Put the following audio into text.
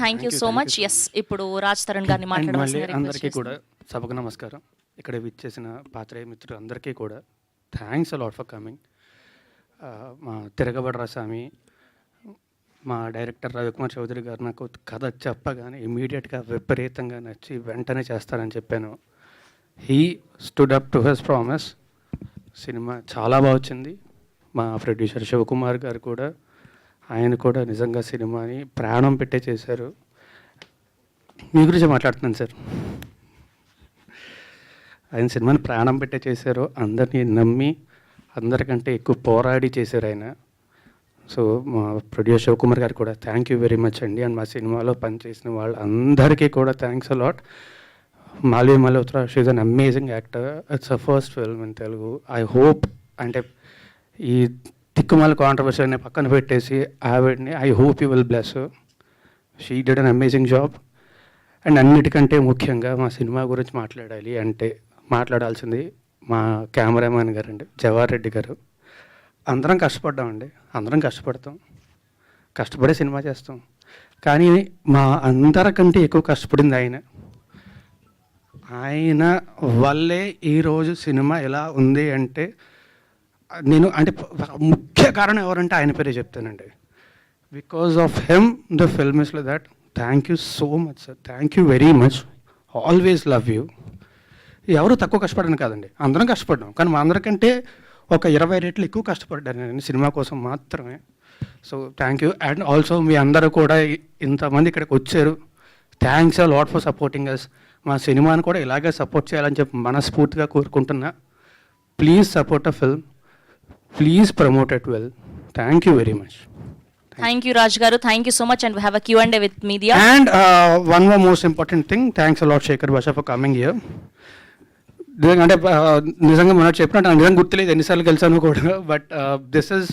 Thank you so much. Yes, ఇప్పుడు రాజ్ తరుణ్ గారిని మాట్లాడవలసిందిగా అందరికీ కూడా సభకు నమస్కారం. ఇక్కడ విచ్చేసిన పాత్రేయ మిత్రులు అందరికీ కూడా థ్యాంక్స్ అలాట్ ఫర్ కమింగ్. మా తిరగబడ్ర స్వామి, మా డైరెక్టర్ రవికుమార్ చౌదరి గారు నాకు కథ చెప్పగానే ఇమీడియట్గా విపరీతంగా నచ్చి వెంటనే చేస్తారని చెప్పాను. He stood up to his promise. Cinema చాలా బాగా వచ్చింది. మా ప్రొడ్యూసర్ శివకుమార్ గారు కూడా, ఆయన కూడా నిజంగా సినిమాని ప్రాణం పెట్టే చేశారు. మీ గురించి మాట్లాడుతున్నాను సార్. ఆయన సినిమాని ప్రాణం పెట్టే చేశారు, అందరినీ నమ్మి అందరికంటే ఎక్కువ పోరాడి చేశారు ఆయన. సో మా ప్రొడ్యూసర్ శివకుమార్ గారు కూడా థ్యాంక్ యూ వెరీ మచ్ అండి. అండ్ మా సినిమాలో పనిచేసిన వాళ్ళందరికీ కూడా thanks a lot. Malvi Malhotra, she is an amazing actor. It's a first film in Telugu. I hope, అంటే ఈ తిక్కుమాల కాంట్రవర్సీ అనే పక్కన పెట్టేసి ఆవిడ్ని I hope you will bless. She did an amazing job. And అన్నిటికంటే ముఖ్యంగా మా సినిమా గురించి మాట్లాడాలి అంటే మాట్లాడాల్సింది మా కెమెరామ్యాన్ గారు అండి, జవహర్ రెడ్డి గారు. అందరం కష్టపడ్డామండి, అందరం కష్టపడతాం, కష్టపడే సినిమా చేస్తాం. కానీ మా అందరికంటే ఎక్కువ కష్టపడింది ఆయన. ఆయన వల్లే ఈరోజు సినిమా ఎలా ఉంది అంటే నేను అంటే ముఖ్య కారణం ఎవరంటే ఆయన పేరే చెప్తానండి. Because of him the film is like that. Thank you so much sir, thank you very much. Always love you. ఎవరు తక్కువ కష్టపడను కాదండి, అందరం కష్టపడ్డాం. కానీ మా అందరికంటే ఒక 20 రెట్లు ఎక్కువ కష్టపడ్డాను నేను సినిమా కోసం మాత్రమే. So thank you. And also మీ అందరూ కూడా ఇంతమంది ఇక్కడికి వచ్చారు. Thanks a lot for supporting us. మా సినిమాని కూడా ఇలాగే సపోర్ట్ చేయాలని చెప్పి మనస్ఫూర్తిగా కోరుకుంటున్నా. Please support a film, please promote it well. Thank you very much. Thank you Raj గారు, thank you so much. And we have a Q&A with media. And one more most important thing, thanks a lot Shekhar Basha for coming here. అంటే నిజంగా మనం చెప్పినట్టు నాకు నిజంగా గుర్తులేదు ఎన్నిసార్లు కలిసాను కూడా. But this is